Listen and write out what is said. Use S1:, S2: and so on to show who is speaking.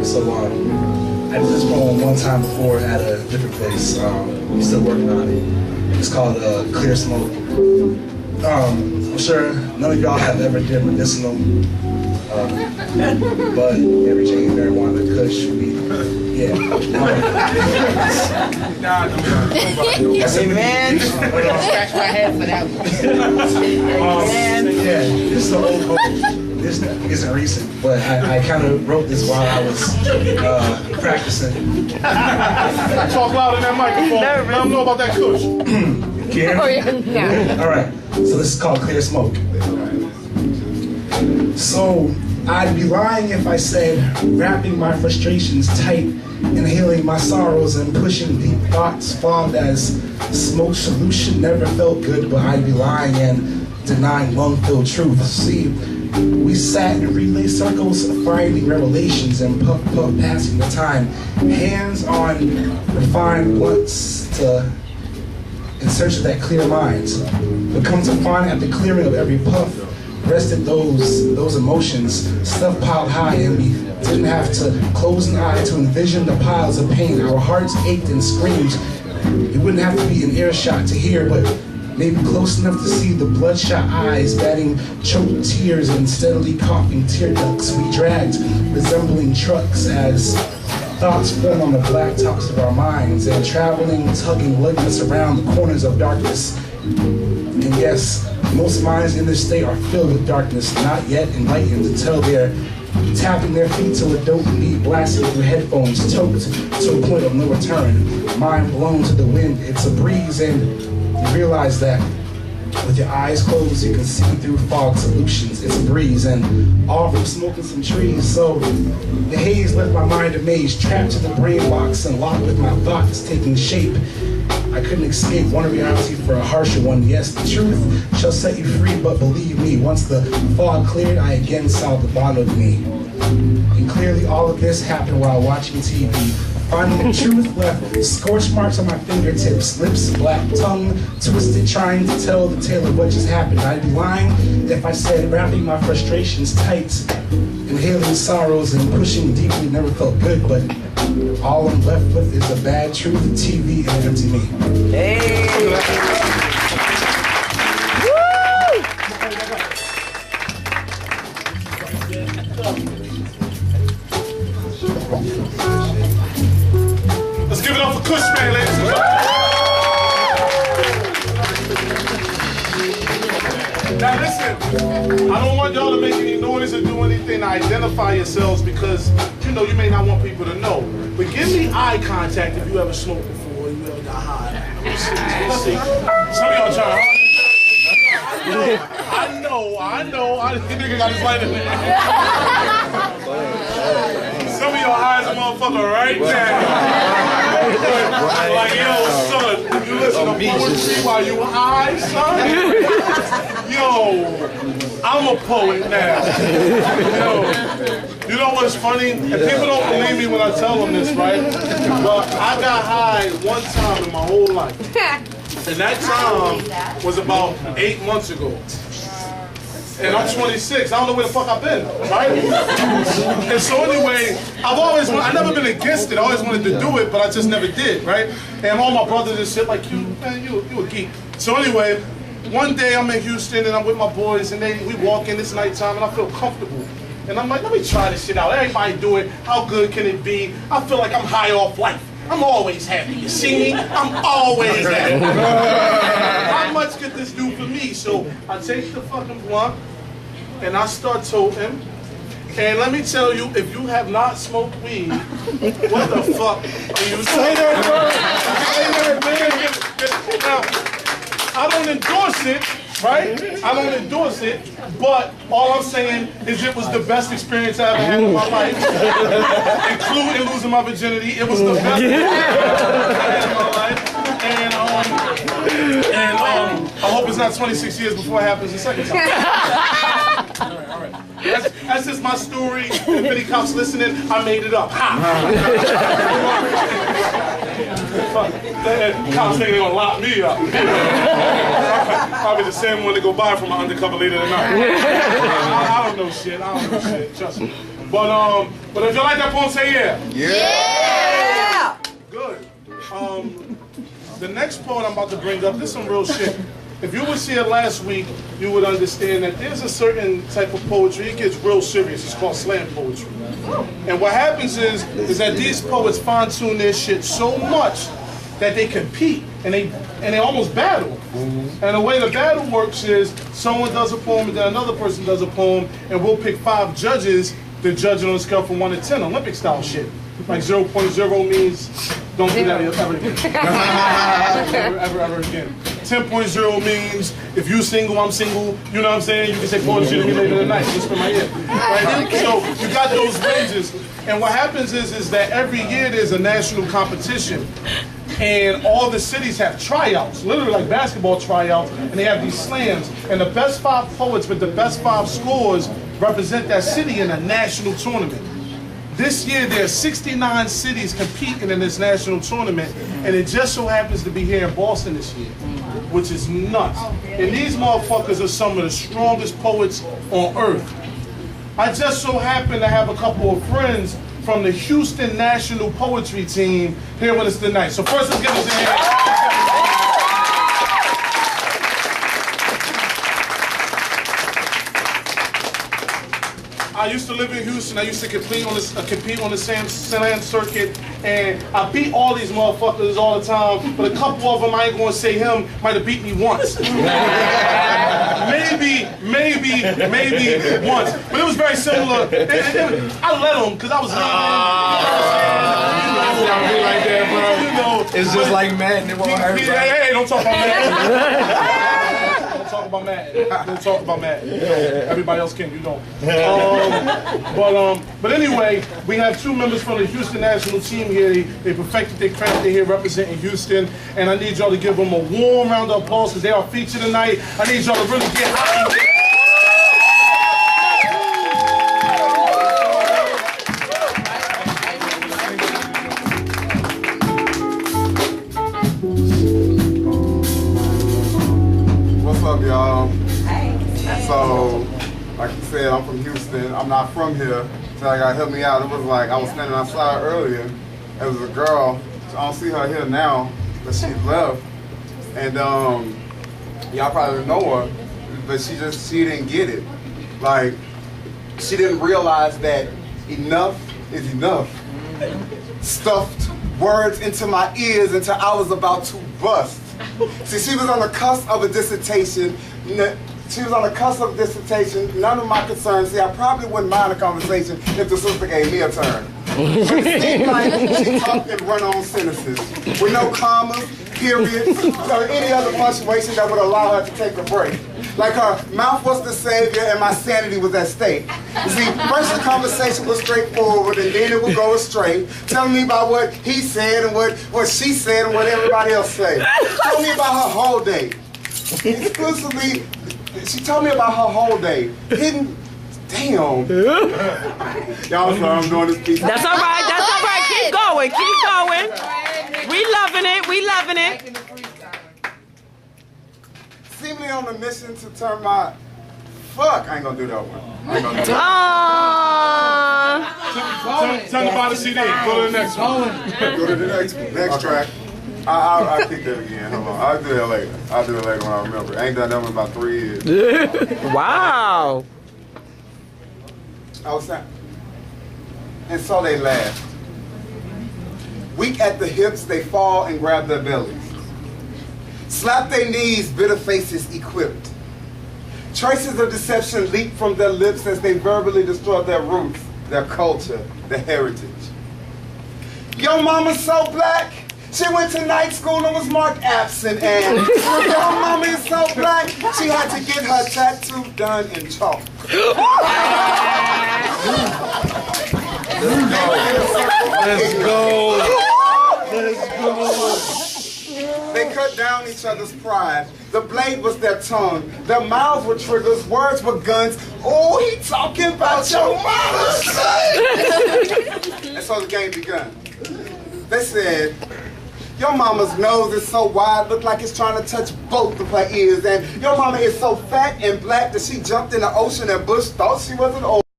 S1: So I did this poem one time before at a different place. I'm still working on it. It's called Clear Smoke. I'm sure none of y'all have ever did medicinal, but every chain, marijuana, kush, weed, yeah.
S2: Man, scratch my head for that one.
S1: Yeah, this is an old poem. This isn't recent, but I kind of wrote this while I was practicing.
S3: Talk loud in that microphone. Let them know about that kush.
S1: All right, so this is called Clear Smoke. So I'd be lying if I said wrapping my frustrations tight, inhaling my sorrows and pushing deep thoughts fogged as smoke solution never felt good, but I'd be lying and denying lung-filled truth. See, we sat in relay circles, finding revelations and puff passing the time. Hands on refined blunts in search of that clear mind. But come to find at the clearing of every puff, rested those emotions, stuff piled high, and we didn't have to close an eye to envision the piles of pain. Our hearts ached and screamed. It wouldn't have to be an earshot to hear, but maybe close enough to see the bloodshot eyes batting choked tears and steadily coughing tear ducts. We dragged, resembling trucks, as thoughts form on the black tops of our minds and traveling, tugging, lugging us around the corners of darkness. And yes, most minds in this state are filled with darkness, not yet enlightened until they're tapping their feet to a dope beat, blasting through headphones, choked to a point of no return. Mind blown to the wind, it's a breeze, and you realize that with your eyes closed, you can see through fog solutions. It's a breeze, and all from smoking some trees. So the haze left my mind amazed, trapped to the brain box and locked with my thoughts taking shape. I couldn't escape one reality for a harsher one. Yes, the truth shall set you free, but believe me, once the fog cleared, I again saw the bottom of me. And clearly all of this happened while watching TV. Finding the truth left scorch marks on my fingertips, lips black, tongue twisted, trying to tell the tale of what just happened. I'd be lying if I said wrapping my frustrations tight, inhaling sorrows and pushing deeply never felt good, but all I'm left with is the bad truth, TV, and empty me.
S2: Hey!
S3: Let's give it up for Kush Man, ladies and gentlemen. Now listen, I don't want y'all to make any noise or do anything to identify yourselves because, you know, you may not want people to know. But give me eye contact if you ever smoked before, you ever got high. Let's see. Some of y'all trying hard. I know. This nigga got his light in there. Some of your eyes, motherfucker, right there. Like, yo, son, you listen to poetry while you high, son? Yo, I'm a poet now. Yo, you know what's funny? And people don't believe me when I tell them this, right? But I got high one time in my whole life. And that time was about 8 months ago. And I'm 26, I don't know where the fuck I've been, right? And so anyway, I never been against it, I always wanted to do it, but I just never did, right? And all my brothers and shit like, you a geek. So anyway, one day I'm in Houston and I'm with my boys and we walk in this nighttime and I feel comfortable. And I'm like, let me try this shit out, everybody do it, how good can it be? I feel like I'm high off life. I'm always happy. You see me? I'm always happy. How much could this do for me? So I take the fucking blunt and I start toting. And let me tell you, if you have not smoked weed, what the fuck are you saying? Now, I don't endorse it, right? I don't endorse it, but all I'm saying is it was the best experience I ever had in my life, including losing my virginity. It was the best experience I had in my life, and I hope it's not 26 years before it happens the second time. All right. That's just my story. If any cops listening, I made it up. Ha! Cops think they're gonna lock me up. Probably the same one that go by from my undercover later tonight. I don't know shit. Trust me. But if you like that poem, say yeah.
S4: Yeah!
S3: Good. The next poem I'm about to bring up, this is some real shit. If you was here last week, you would understand that there's a certain type of poetry. It gets real serious. It's called slam poetry. And what happens is that these poets fine-tune their shit so much that they compete and they almost battle. And the way the battle works is someone does a poem and then another person does a poem, and we'll pick 5 judges to judge it on a scale from 1 to 10, Olympic style shit. Like 0.0 means don't do that ever again. ever again. 10.0 means if you single, I'm single. You know what I'm saying? You can say poetry to me later tonight. Just in my ear. Right? So you got those ranges. And what happens is that every year there's a national competition. And all the cities have tryouts, literally like basketball tryouts, and they have these slams. And the best 5 poets with the best 5 scores represent that city in a national tournament. This year, there are 69 cities competing in this national tournament, and it just so happens to be here in Boston this year, which is nuts. And these motherfuckers are some of the strongest poets on earth. I just so happen to have a couple of friends from the Houston National Poetry Team here with us tonight. So first, let's give us a hand. I used to live in Houston. I used to compete on the slam circuit, and I beat all these motherfuckers all the time. But a couple of them, I ain't gonna say him, might have beat me once. maybe once. But it was very similar. I let them because I was
S2: like that, bro.
S3: You know,
S2: it's just like Madden. It won't hurt.
S3: Hey, don't talk about Madden. Don't talk about Madden. Don't talk about Madden. You know, everybody else can. You don't. But anyway, we have 2 members from the Houston national team here. They perfected their craft. They're here representing Houston, and I need y'all to give them a warm round of applause because they are featured tonight. I need y'all to really get high.
S5: Y'all. So, like I said, I'm from Houston. I'm not from here, so I gotta help me out. It was like I was standing outside earlier. There was a girl. I don't see her here now, but she left. And y'all probably know her, but she didn't get it. Like, she didn't realize that enough is enough. Stuffed words into my ears until I was about to bust. See, she was on the cusp of a dissertation. None of my concerns. See, I probably wouldn't mind a conversation if the sister gave me a turn. But it seemed like she talked in run-on sentences with no commas, periods, or any other punctuation that would allow her to take a break. Like her mouth was the savior and my sanity was at stake. You see, first the conversation was straightforward and then it would go astray, telling me about what he said and what she said and what everybody else said. Told me about her whole day. Exclusively, she told me about her whole day. Hidden, damn. Y'all sorry I'm doing this piece.
S4: That's all right, keep going. We loving it.
S5: Seemingly on a mission to turn my... Fuck, I ain't gonna do that one.
S3: Tell me about the CD. Go to the next one.
S5: Go to the next track. I'll kick that again. Hold on. I'll do that later. I'll do it later when I remember. I ain't done that one in about 3 years.
S4: Wow.
S5: I was saying. And so they laughed. Weak at the hips, they fall and grab their bellies. Slap their knees, bitter faces equipped. Traces of deception leap from their lips as they verbally destroy their roots, their culture, their heritage. Your mama's so black, she went to night school and was marked absent, and your mama is so black, she had to get her tattoo done in chalk. Let's go. They cut cut down each other's pride. The blade was their tongue. Their mouths were triggers. Words were guns. Oh, he talking about your mama, son. And so the game begun. They said, your mama's nose is so wide, look like it's trying to touch both of her ears. And your mama is so fat and black that she jumped in the ocean and Bush thought she was an old.